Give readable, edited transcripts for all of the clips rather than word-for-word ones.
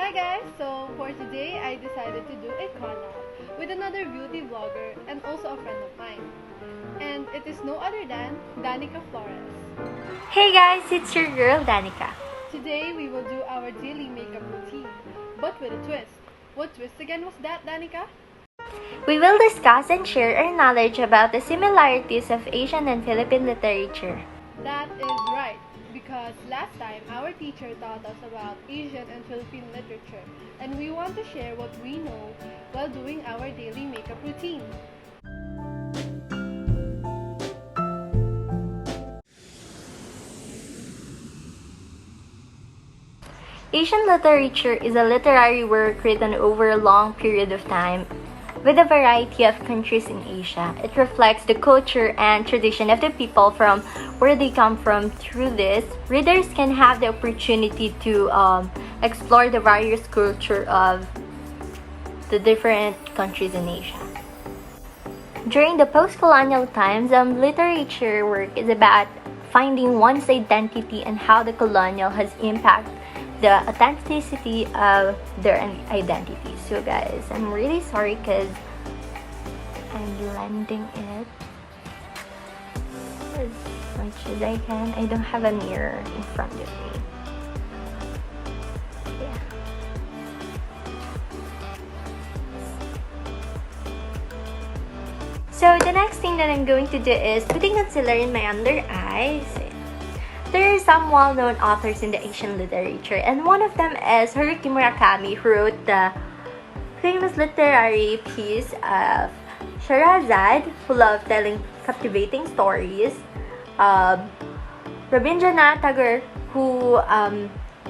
Hi guys! So for today, I decided to do a collab with another beauty vlogger and also a friend of mine. And it is no other than Danica Flores. Hey guys, it's your girl Danica. Today, we will do our daily makeup routine, but with a twist. What twist again was that, Danica? We will discuss and share our knowledge about the similarities of Asian and Philippine literature. That is right, because last time our teacher taught us about Asian and Philippine literature, and we want to share what we know while doing our daily makeup routine. Asian literature is a literary work written over a long period of time with a variety of countries in Asia. It reflects the culture and tradition of the people from where they come from. Through this, readers can have the opportunity to explore the various culture of the different countries in Asia. During the post-colonial times, literature work is about finding one's identity and how the colonial has impacted the authenticity of their identity. So guys, I'm really sorry because I'm blending it as much as I can. I don't have a mirror in front of me. Yeah. So the next thing that I'm going to do is putting concealer in my under eyes. There are some well-known authors in the Asian literature, and one of them is Haruki Murakami, who wrote the famous literary piece of Shahrazad, who loved telling captivating stories. Rabindranath Tagore, who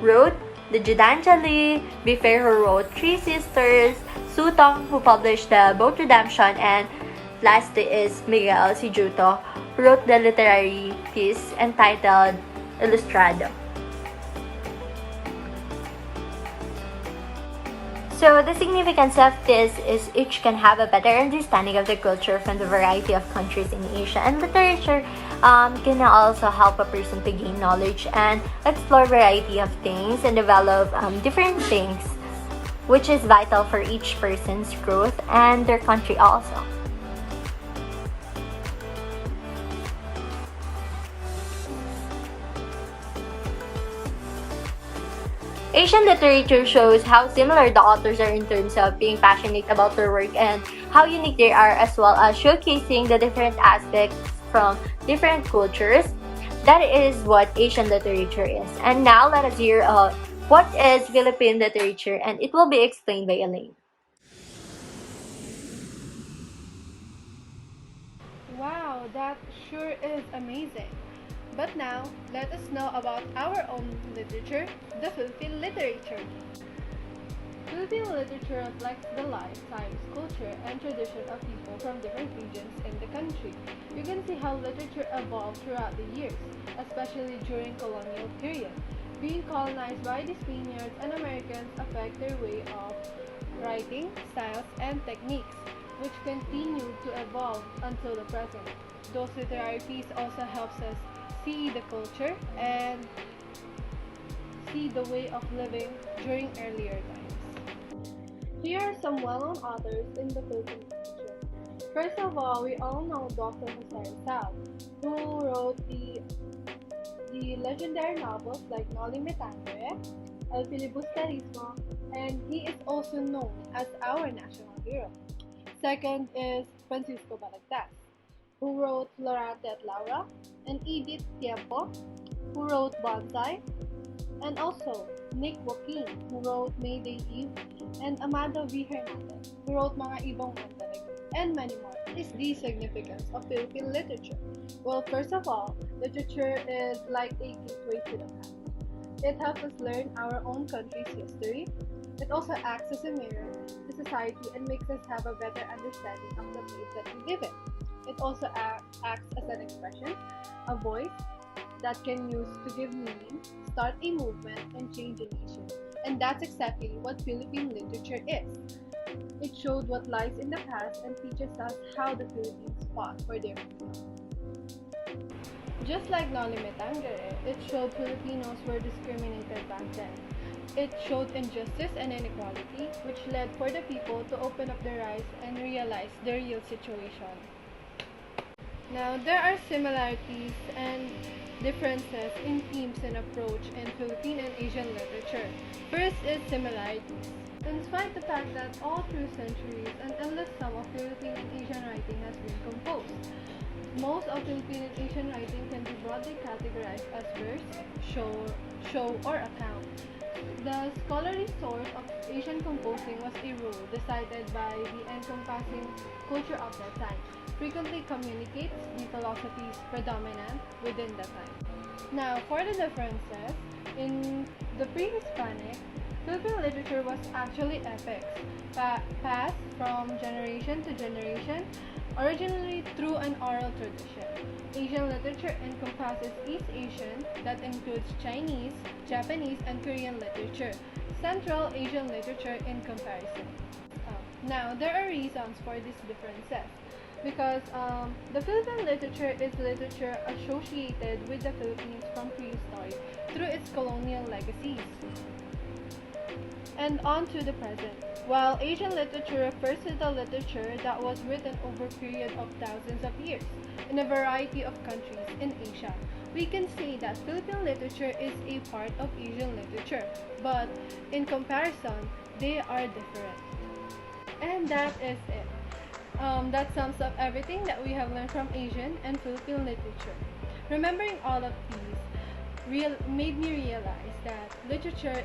wrote the Gitanjali, Bifer, who wrote Three Sisters, Su Tong, who published the Boat Redemption, and lastly is Miguel Sijuto, who wrote the literary piece entitled Ilustrado. So the significance of this is each can have a better understanding of the culture from the variety of countries in Asia, and literature can also help a person to gain knowledge and explore variety of things and develop different things, which is vital for each person's growth and their country also. Asian literature shows how similar the authors are in terms of being passionate about their work and how unique they are, as well as showcasing the different aspects from different cultures. That is what Asian literature is. And now let us hear what is Philippine literature, and it will be explained by Elaine. Wow, that sure is amazing. But now, let us know about our own literature, the Philippine literature. Philippine literature reflects the life, science, culture, and tradition of people from different regions in the country. You can see how literature evolved throughout the years, especially during colonial period. Being colonized by the Spaniards and Americans affect their way of writing, styles, and techniques, which continue to evolve until the present. Those literary pieces also helps us see the culture and see the way of living during earlier times. Here are some well-known authors in the Philippine literature. First of all, we all know Dr. Jose Rizal, who wrote the legendary novels like Noli Me Tangere, El Filibusterismo, and he is also known as our national hero. Second is Francisco Balagtas, who wrote Florante at Laura, and Edith Tiempo, who wrote Bonsai, and also Nick Joaquin, who wrote Mayday Eve, and Amado V. Hernandez, who wrote Mga Ibong Montenegro, and many more. What is the significance of Philippine literature? Well, first of all, literature is like a gateway to the past. It helps us learn our own country's history. It also acts as a mirror to society and makes us have a better understanding of the place that we live in. It also acts as an expression, a voice that can use to give meaning, start a movement, and change a nation. And that's exactly what Philippine literature is. It showed what lies in the past and teaches us how the Philippines fought for their freedom. Just like Noli Me Tangere, it showed Filipinos were discriminated back then. It showed injustice and inequality, which led for the people to open up their eyes and realize their real situation. Now, there are similarities and differences in themes and approach in Philippine and Asian literature. First is similarities. Despite the fact that all through centuries, an endless sum of Philippine and Asian writing has been composed. Most of Philippine and Asian writing can be broadly categorized as verse, show, or account. The scholarly source of Asian composing was a rule decided by the encompassing culture of that time. Frequently communicates the philosophies predominant within the time. Now, for the differences, in the pre-Hispanic, Philippine literature was actually epics, passed from generation to generation, originally through an oral tradition. Asian literature encompasses East Asian, that includes Chinese, Japanese, and Korean literature. Central Asian literature in comparison. Now, there are reasons for these differences. Because the Philippine literature is literature associated with the Philippines from prehistory through its colonial legacies and on to the present, while Asian literature refers to the literature that was written over a period of thousands of years in a variety of countries in Asia. We can say that Philippine literature is a part of Asian literature, but in comparison, they are different. And that is it. That sums up everything that we have learned from Asian and Philippine literature. Remembering all of these made me realize that literature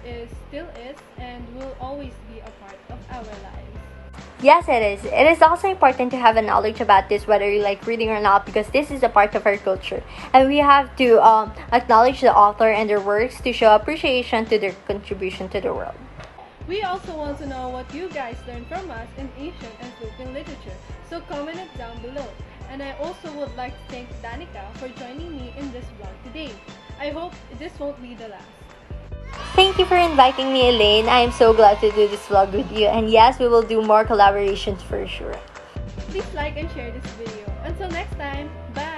still is and will always be a part of our lives. Yes, it is. It is also important to have a knowledge about this, whether you like reading or not, because this is a part of our culture. And we have to acknowledge the author and their works to show appreciation to their contribution to the world. We also want to know what you guys learned from us in Asian and Philippine literature, so comment it down below. And I also would like to thank Danica for joining me in this vlog today. I hope this won't be the last. Thank you for inviting me, Elaine. I am so glad to do this vlog with you. And yes, we will do more collaborations for sure. Please like and share this video. Until next time, bye!